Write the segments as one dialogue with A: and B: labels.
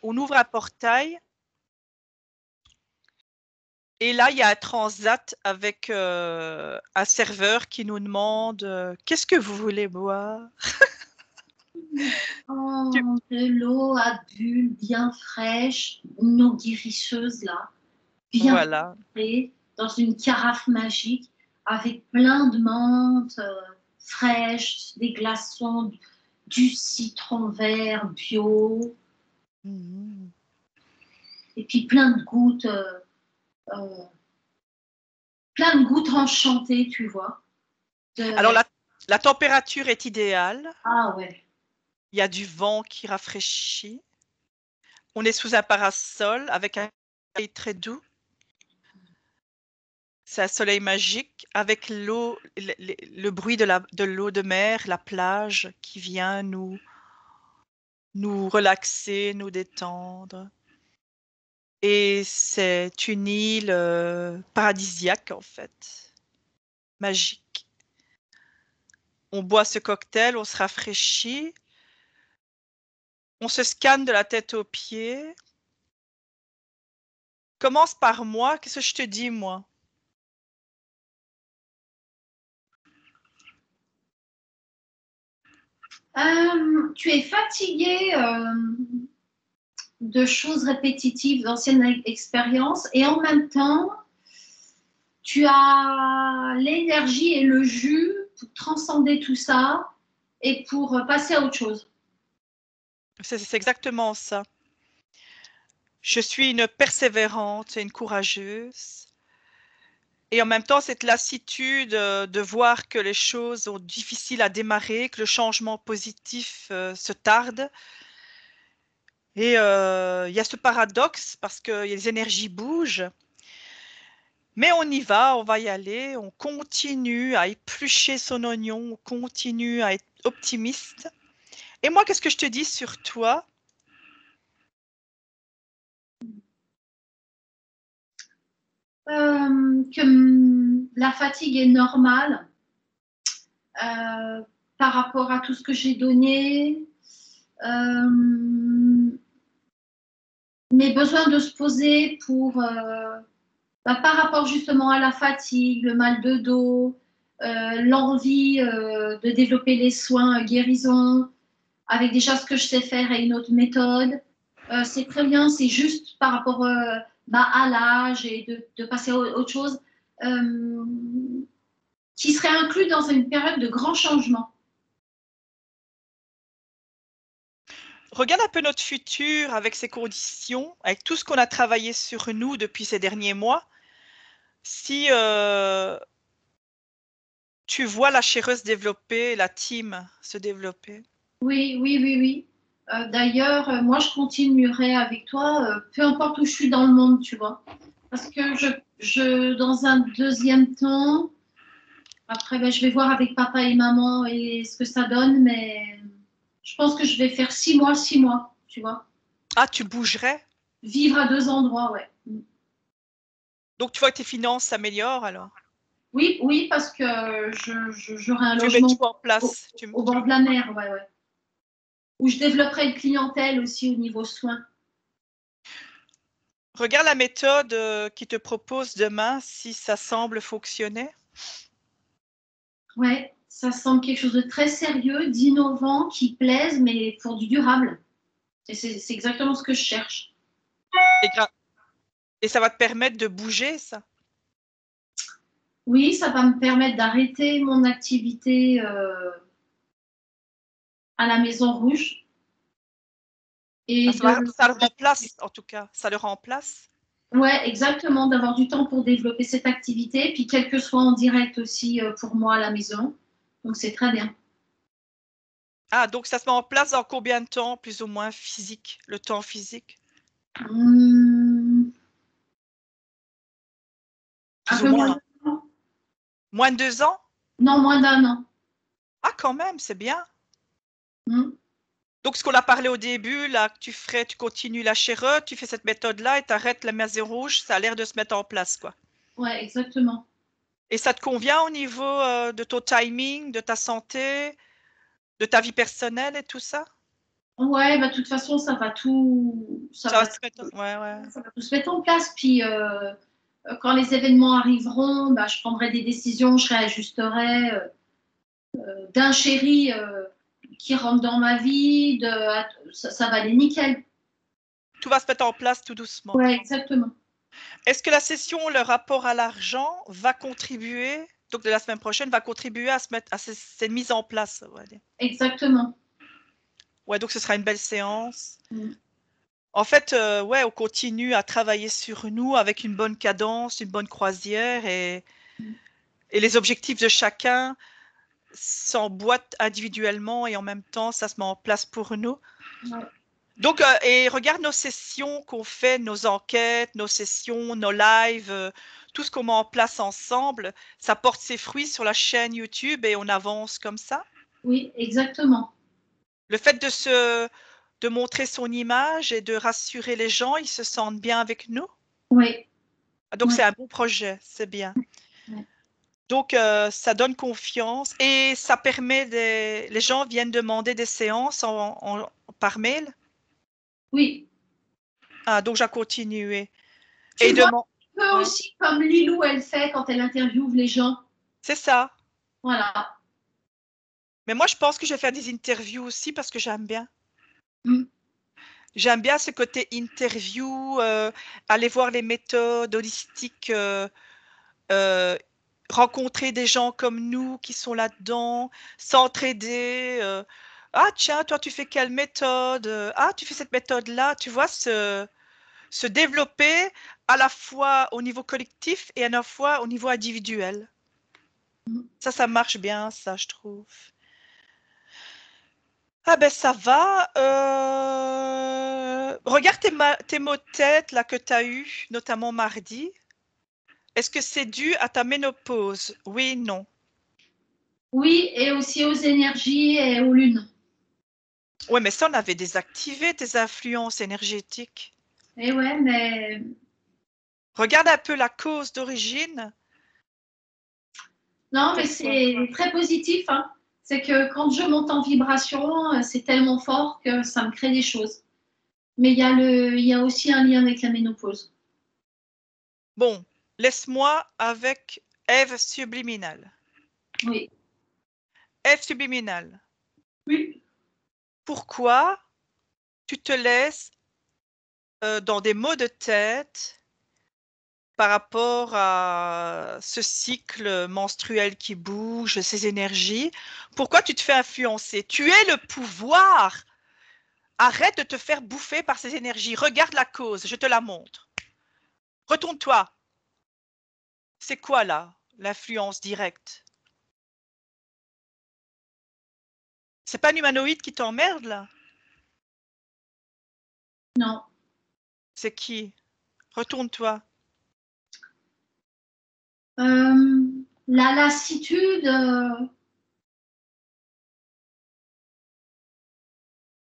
A: on ouvre un portail et là, il y a un transat avec un serveur qui nous demande qu'est-ce que vous voulez boire? Tu-
B: Oh, de l'eau à bulles bien fraîche, une eau guérisseuse là, bien
A: Voilà.
B: filtrée, dans une carafe magique, avec plein de menthe fraîche, des glaçons, du citron vert bio,
A: Mhm.
B: et puis euh, plein de gouttes enchantées, tu vois.
A: Alors, la température est idéale.
B: Ah ouais.
A: Il y a du vent qui rafraîchit. On est sous un parasol avec un soleil très doux. C'est un soleil magique avec l'eau, le bruit de l'eau de mer, la plage qui vient nous relaxer, nous détendre. Et c'est une île paradisiaque en fait, magique. On boit ce cocktail, on se rafraîchit, on se scanne de la tête aux pieds. Commence par moi, qu'est-ce que je te dis moi?
B: Tu es fatigué de choses répétitives, d'anciennes expériences, et en même temps, tu as l'énergie et le jus pour transcender tout ça et pour passer à autre chose.
A: C'est exactement ça. Je suis une persévérante et une courageuse. Et en même temps, cette lassitude de voir que les choses sont difficiles à démarrer, que le changement positif se tarde. Et il y a ce paradoxe parce que les énergies bougent. Mais on va y aller, on continue à éplucher son oignon, on continue à être optimiste. Et moi, qu'est-ce que je te dis sur toi?
B: Que la fatigue est normale par rapport à tout ce que j'ai donné, mais besoin de se poser pour par rapport justement à la fatigue, le mal de dos, l'envie de développer les soins guérison, avec déjà ce que je sais faire et une autre méthode. C'est très bien, c'est juste par rapport à l'âge et de passer à autre chose qui serait inclus dans une période de grand changement.
A: Regarde un peu notre futur avec ses conditions, avec tout ce qu'on a travaillé sur nous depuis ces derniers mois. Si tu vois la chéreuse développer, la team se développer.
B: Oui, oui, oui, oui. D'ailleurs, moi, je continuerai avec toi, peu importe où je suis dans le monde, tu vois. Parce que dans un deuxième temps, après, ben, je vais voir avec papa et maman et ce que ça donne, mais je pense que je vais faire 6 mois, tu vois.
A: Ah, tu bougerais?
B: Vivre à deux endroits, ouais.
A: Donc tu vois que tes finances s'améliorent alors?
B: Oui, oui, parce que j'aurai un
A: Tu mets
B: logement
A: tout en place.
B: au bord de la mer, ouais, ouais. Où je développerai une clientèle aussi au niveau soins.
A: Regarde la méthode qui te propose demain si ça semble fonctionner.
B: Ouais, ça semble quelque chose de très sérieux, d'innovant, qui plaise, mais pour du durable. Et c'est exactement ce que je cherche.
A: Et, et ça va te permettre de bouger, ça.
B: Oui, ça va me permettre d'arrêter mon activité à la Maison Rouge
A: Ah,
B: et
A: ça le remplace, en tout cas. Ça le remplace.
B: ouais, exactement, d'avoir du temps pour développer cette activité, puis quel que soit en direct aussi pour moi à la maison. Donc c'est très bien.
A: Ah, donc ça se met en place dans combien de temps, plus ou moins physique, le temps physique?
B: Hum, un
A: Plus ou
B: peu moins
A: moins.
B: d'un an.
A: Moins de 2 ans?
B: Non, moins d'un an.
A: Ah, quand même, c'est bien.
B: Hum.
A: Donc, ce qu'on a parlé au début, là, que tu ferais, tu continues la chèreuse, tu fais cette méthode-là et tu arrêtes la maison rouge, ça a l'air de se mettre en place, quoi.
B: Ouais, exactement.
A: Et ça te convient au niveau de ton timing, de ta santé, de ta vie personnelle et tout ça?
B: Ouais, bah, de toute façon, ça va tout, ça
A: Ça va
B: va,
A: se mettre... Ouais, ouais.
B: ça va tout se mettre en place. Puis, quand les événements arriveront, bah, je prendrai des décisions, je réajusterai. D'un chéri qui rentre dans ma vie, ça va aller nickel.
A: Tout va se mettre en place tout doucement.
B: Ouais, exactement.
A: Est-ce que la session, le rapport à l'argent, va contribuer, donc de la semaine prochaine, va contribuer à se mettre à cette mise en place, on va dire.
B: Exactement.
A: Ouais, donc ce sera une belle séance.
B: Mm.
A: En fait, ouais, on continue à travailler sur nous avec une bonne cadence, une bonne croisière et les objectifs de chacun s'emboîtent individuellement et en même temps, ça se met en place pour nous.
B: Ouais.
A: Donc, et regarde nos sessions qu'on fait, nos enquêtes, nos sessions, nos lives, tout ce qu'on met en place ensemble, ça porte ses fruits sur la chaîne YouTube et on avance comme ça.
B: Oui, exactement.
A: Le fait de montrer son image et de rassurer les gens, ils se sentent bien avec nous.
B: Oui,
A: Donc,
B: oui,
A: c'est un bon projet, c'est bien.
B: oui.
A: Donc, ça donne confiance et ça permet les gens viennent demander des séances par mail.
B: Oui.
A: Ah, donc, j'ai continué.
B: Tu
A: Et
B: vois,
A: demande.
B: un peu
A: Ouais,
B: aussi comme Lilou, elle fait quand elle interviewe les gens.
A: c'est ça.
B: Voilà.
A: Mais moi, je pense que je vais faire des interviews aussi parce que j'aime bien.
B: Mm.
A: J'aime bien ce côté interview, aller voir les méthodes holistiques, euh, rencontrer des gens comme nous qui sont là-dedans, s'entraider. Ah, tiens, toi, tu fais quelle méthode? Ah, tu fais cette méthode-là. Tu vois, se développer à la fois au niveau collectif et à la fois au niveau individuel. Ça marche bien, ça, je trouve. Ah ben ça va. Regarde tes maux de tête là que tu as eu, notamment mardi. Est-ce que c'est dû à ta ménopause? Oui, non.
B: Oui, et aussi aux énergies et aux lunes.
A: Oui, mais ça, on avait désactivé tes influences énergétiques.
B: Et ouais, mais
A: Regarde un peu la cause d'origine.
B: non, mais
A: Pourquoi?
B: c'est très positif, hein. C'est que quand je monte en vibration, c'est tellement fort que ça me crée des choses. Mais il y a aussi un lien avec la ménopause.
A: Bon, laisse-moi avec Ève subliminale.
B: Oui.
A: Ève subliminale.
B: Oui.
A: Pourquoi tu te laisses dans des maux de tête par rapport à ce cycle menstruel qui bouge, ces énergies, pourquoi tu te fais influencer? Tu es le pouvoir. Arrête de te faire bouffer par ces énergies. Regarde la cause, je te la montre. Retourne-toi. C'est quoi là, l'influence directe? C'est pas un humanoïde qui t'emmerde là?
B: Non.
A: C'est qui? Retourne-toi.
B: La lassitude,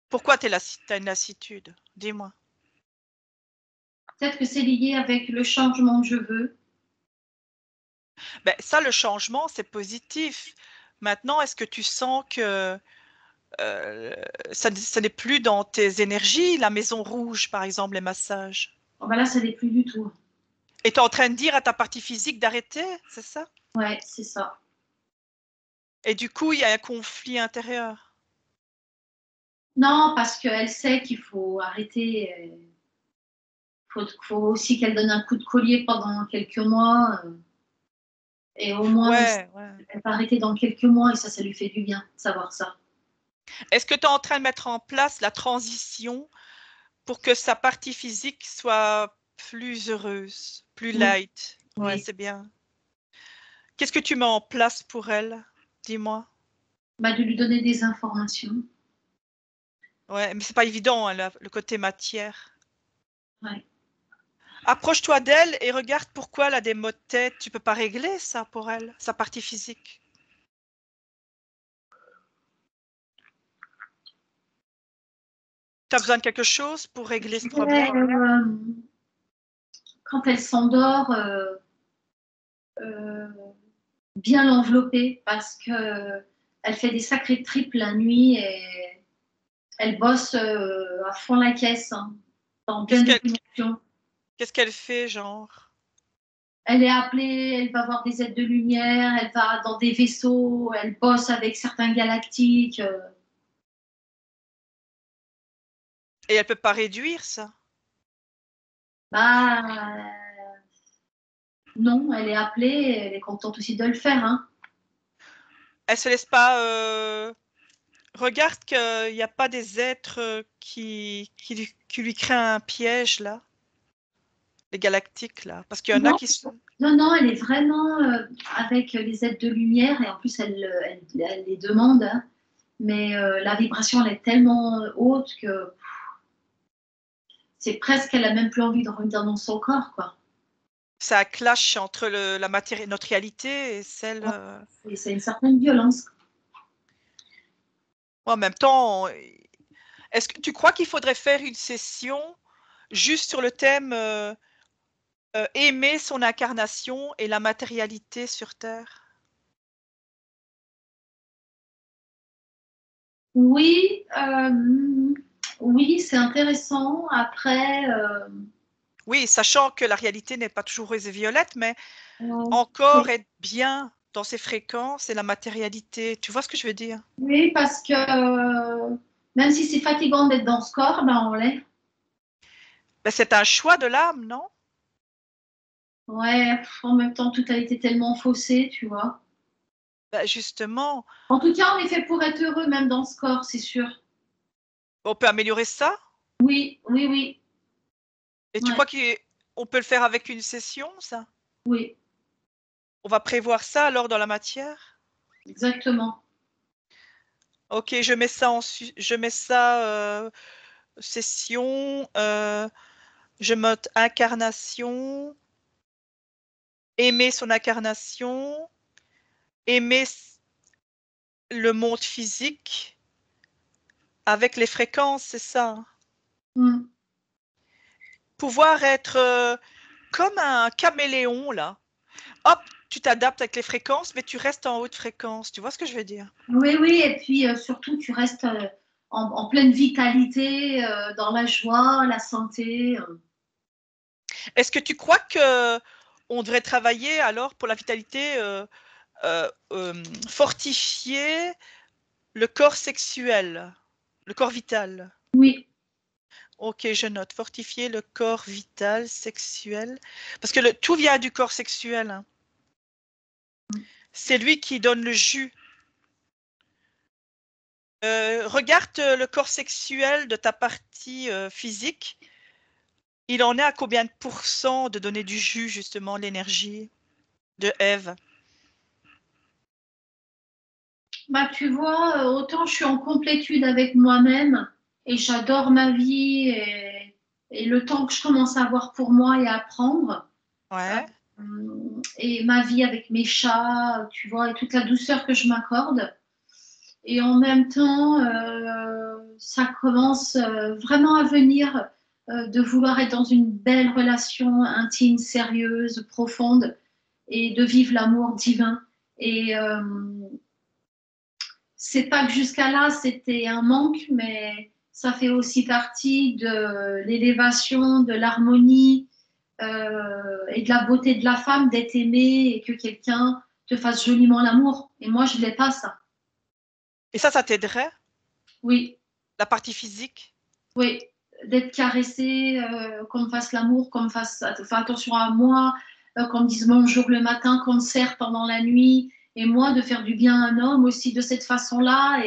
A: Pourquoi t'as une lassitude? Dis-moi.
B: peut-être que c'est lié avec le changement que je veux.
A: Ben, ça, le changement, c'est positif. Maintenant, est-ce que tu sens que euh, ça n'est plus dans tes énergies, la maison rouge, par exemple, les massages?
B: Oh, ben là, ça n'est plus du tout.
A: Et tu es en train de dire à ta partie physique d'arrêter, c'est ça?
B: Ouais, c'est ça.
A: Et du coup, il y a un conflit intérieur.
B: Non, parce qu'elle sait qu'il faut arrêter. Faut aussi qu'elle donne un coup de collier pendant quelques mois. Et au moins,
A: Ouais, ouais.
B: elle va arrêter dans quelques mois et ça lui fait du bien de savoir ça.
A: Est-ce que tu es en train de mettre en place la transition pour que sa partie physique soit plus heureuse, plus
B: Oui,
A: light? Ouais,
B: oui.
A: c'est bien. Qu'est-ce que tu mets en place pour elle? Dis-moi.
B: Bah, de lui donner des informations.
A: Ouais, mais c'est pas évident, hein, le côté matière.
B: Ouais.
A: Approche-toi d'elle et regarde pourquoi elle a des maux de tête. Tu peux pas régler ça pour elle, sa partie physique. Tu as besoin de quelque chose pour régler ce problème?
B: Quand elle s'endort, euh, bien l'envelopper parce que elle fait des sacrés tripes la nuit et Elle bosse à fond la caisse, hein, dans plein
A: Qu'est-ce
B: de
A: qu'elle
B: dimensions.
A: qu'est-ce qu'elle fait, genre?
B: Elle est appelée, elle va voir des aides de lumière, elle va dans des vaisseaux, elle bosse avec certains galactiques.
A: Et elle peut pas réduire ça?
B: Bah, non, elle est appelée, elle est contente aussi de le faire, hein.
A: Elle se laisse pas regarde qu'il n'y a pas des êtres qui lui créent un piège là, les galactiques là, parce qu'il y en a
B: Non,
A: qui sont.
B: non, non, elle est vraiment avec les aides de lumière et en plus elle les demande, hein. Mais la vibration elle est tellement haute que c'est presque qu'elle a même plus envie de revenir dans son corps, quoi.
A: Ça clash entre la matière, notre réalité et celle.
B: Et c'est une certaine violence.
A: En même temps, est-ce que tu crois qu'il faudrait faire une session juste sur le thème aimer son incarnation et la matérialité sur Terre?
B: Oui, oui, c'est intéressant. Après,
A: Oui, sachant que la réalité n'est pas toujours rose et violette, mais
B: oui,
A: encore être bien dans ses fréquences et la matérialité. Tu vois ce que je veux dire?
B: oui, parce que même si c'est fatigant d'être dans ce corps, ben on l'est.
A: Ben, c'est un choix de l'âme, non?
B: Ouais, en même temps, tout a été tellement faussé, tu vois.
A: Ben, justement,
B: En tout cas, on est fait pour être heureux, même dans ce corps, c'est sûr.
A: on peut améliorer ça.
B: Oui, oui, oui.
A: Et tu
B: Ouais,
A: crois qu'on peut le faire avec une session, ça?
B: oui,
A: On va prévoir ça alors dans la matière?
B: exactement.
A: Ok, je mets ça je mets ça session, je note incarnation, aimer son incarnation, aimer le monde physique avec les fréquences, c'est ça, hein.
B: Mm.
A: Pouvoir être comme un caméléon, là. Hop, tu t'adaptes avec les fréquences, mais tu restes en haute fréquence. Tu vois ce que je veux dire?
B: Oui, oui, et puis surtout, tu restes en pleine vitalité, dans la joie, la santé.
A: Est-ce que tu crois que on devrait travailler alors pour la vitalité, fortifier le corps sexuel, le corps vital?
B: Oui,
A: Ok, je note. Fortifier le corps vital, sexuel. Parce que tout vient du corps sexuel, hein. C'est lui qui donne le jus. Regarde le corps sexuel de ta partie physique. Il en est à combien de pourcents de donner du jus, justement, l'énergie de Ève?
B: bah tu vois, autant je suis en complétude avec moi-même et j'adore ma vie et le temps que je commence à avoir pour moi et à apprendre.
A: Ouais.
B: Et ma vie avec mes chats, tu vois, et toute la douceur que je m'accorde. Et en même temps, ça commence vraiment à venir de vouloir être dans une belle relation intime, sérieuse, profonde, et de vivre l'amour divin. Et c'est pas que jusqu'à là, c'était un manque, mais ça fait aussi partie de l'élévation, de l'harmonie et de la beauté de la femme, d'être aimée et que quelqu'un te fasse joliment l'amour. Et moi, je l'ai pas, ça.
A: Et ça t'aiderait,
B: Oui,
A: la partie physique?
B: oui, d'être caressée, qu'on me fasse l'amour, qu'on me fasse enfin, attention à moi, qu'on me dise bonjour le matin, qu'on me serre pendant la nuit, et moi de faire du bien à un homme aussi de cette façon-là,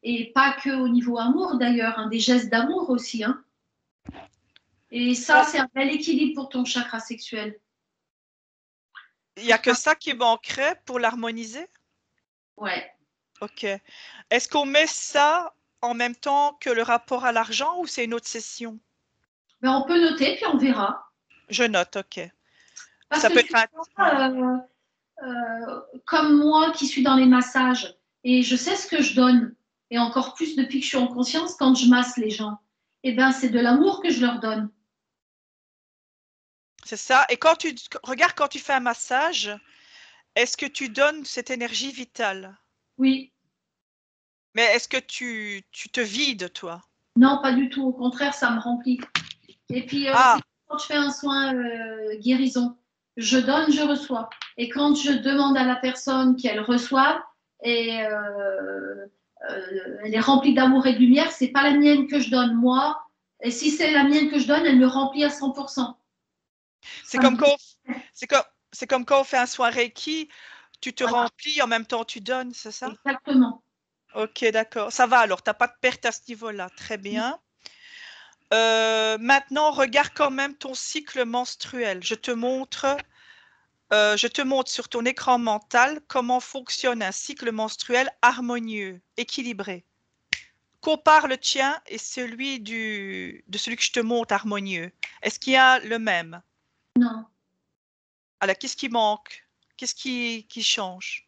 B: et pas que au niveau amour d'ailleurs, hein, des gestes d'amour aussi, hein. Et ça,
A: Bon,
B: c'est un bel équilibre pour ton chakra sexuel.
A: il n'y a que ça qui manquerait pour l'harmoniser?
B: Ouais.
A: Ok. Est-ce qu'on met ça en même temps que le rapport à l'argent ou c'est une autre session?
B: Ben, on peut noter, puis on verra.
A: Je note, ok.
B: Parce
A: Ça
B: que
A: peut
B: tu
A: être ouais.
B: vois, comme moi qui suis dans les massages, et je sais ce que je donne, et encore plus depuis que je suis en conscience, quand je masse les gens, et ben c'est de l'amour que je leur donne.
A: C'est ça. Et regarde quand tu fais un massage, est-ce que tu donnes cette énergie vitale?
B: Oui,
A: Mais est-ce que tu te vides, toi?
B: Non, pas du tout. Au contraire, ça me remplit. Et puis,
A: Ah,
B: quand je fais un soin guérison, je donne, je reçois. Et quand je demande à la personne qu'elle reçoive, et elle est remplie d'amour et de lumière, c'est pas la mienne que je donne moi. Et si c'est la mienne que je donne, elle me remplit à 100%.
A: c'est
B: Ça
A: comme
B: me...
A: quand, c'est comme quand on fait un soin Reiki, tu te
B: Voilà,
A: remplis, en même temps tu donnes, c'est ça?
B: exactement.
A: Ok, d'accord. Ça va alors, tu n'as pas de perte à ce niveau-là. Très bien. Maintenant, regarde quand même ton cycle menstruel. Je te montre sur ton écran mental comment fonctionne un cycle menstruel harmonieux, équilibré. Compare le tien et celui de celui que je te montre harmonieux. Est-ce qu'il y a le même?
B: Non,
A: Alors, qu'est-ce qui manque? Qu'est-ce qui change?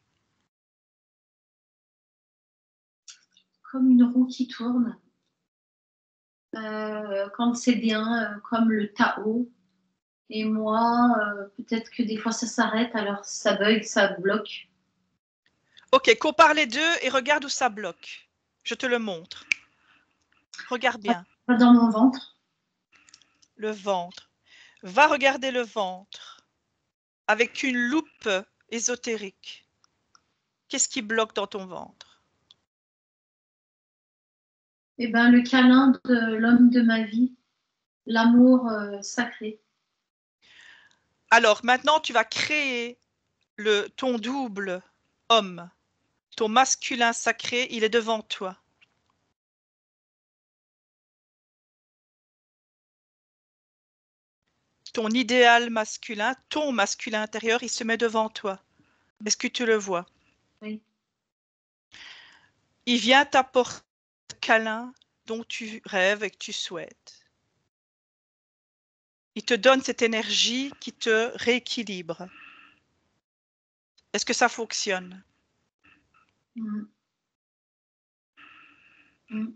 B: comme une roue qui tourne. Quand c'est bien, comme le Tao. Et moi, peut-être que des fois ça s'arrête, alors ça bug, ça bloque.
A: Ok, compare les deux et regarde où ça bloque. Je te le montre. Regarde bien.
B: Pas dans mon ventre.
A: Le ventre. Va regarder le ventre avec une loupe ésotérique. Qu'est-ce qui bloque dans ton ventre?
B: Eh ben, le câlin de l'homme de ma vie, l'amour sacré.
A: Alors maintenant, tu vas créer ton double homme, ton masculin sacré, il est devant toi. Ton idéal masculin, ton masculin intérieur, il se met devant toi. Est-ce que tu le vois?
B: Oui.
A: Il vient t'apporter le câlin dont tu rêves et que tu souhaites. Il te donne cette énergie qui te rééquilibre. Est-ce que ça fonctionne?
B: Mm. Mm.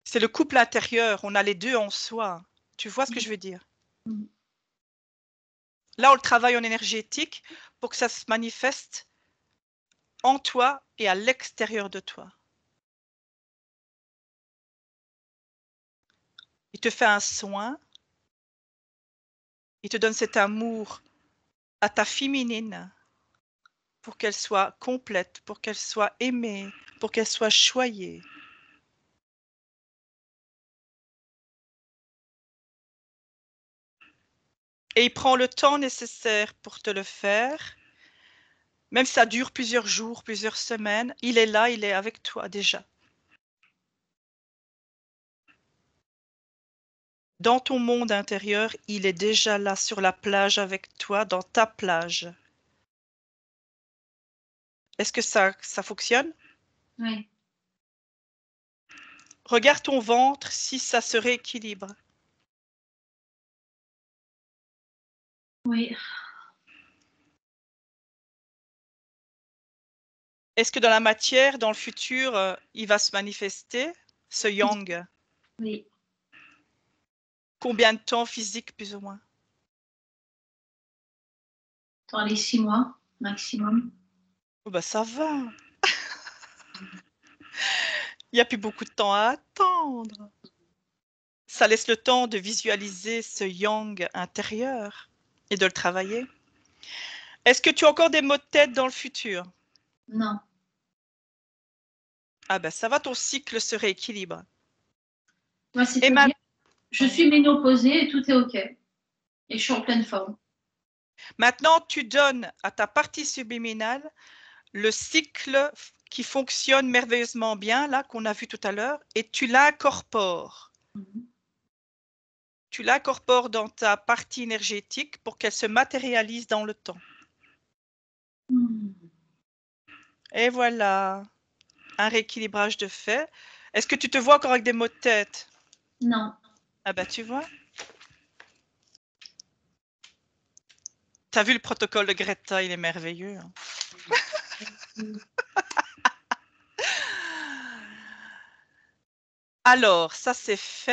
A: C'est le couple intérieur, on a les deux en soi. Tu vois ce que je veux dire?
B: Mm.
A: Là, on le travaille en énergétique pour que ça se manifeste en toi et à l'extérieur de toi. Il te fait un soin, il te donne cet amour à ta féminine pour qu'elle soit complète, pour qu'elle soit aimée, pour qu'elle soit choyée. Et il prend le temps nécessaire pour te le faire. Même si ça dure plusieurs jours, plusieurs semaines, il est là, il est avec toi déjà. Dans ton monde intérieur, il est déjà là sur la plage avec toi, dans ta plage. Est-ce que ça fonctionne?
B: Oui.
A: Regarde ton ventre si ça se rééquilibre.
B: Oui.
A: Est-ce que dans la matière, dans le futur, il va se manifester, ce yang?
B: Oui.
A: Combien de temps physique, plus ou moins?
B: Dans les 6 mois maximum.
A: Oh bah ça va. Il n'y a plus beaucoup de temps à attendre. Ça laisse le temps de visualiser ce yang intérieur et de le travailler. Est-ce que tu as encore des maux de tête dans le futur?
B: Non.
A: Ah ben ça va, ton cycle se rééquilibre.
B: Moi,
A: Et
B: c'est-à-dire,
A: maintenant,
B: je suis ménopausée et tout est OK. Et je suis en pleine forme.
A: maintenant, tu donnes à ta partie subliminale le cycle qui fonctionne merveilleusement bien, là, qu'on a vu tout à l'heure, et tu l'incorpores.
B: Mm.
A: Tu l'incorpores dans ta partie énergétique pour qu'elle se matérialise dans le temps.
B: Mm.
A: Et voilà, un rééquilibrage de fait. Est-ce que tu te vois encore avec des maux de tête?
B: Non.
A: Ah ben tu vois. T'as vu le protocole de Greta, il est merveilleux. Hein.
B: Mm.
A: Alors, ça c'est fait.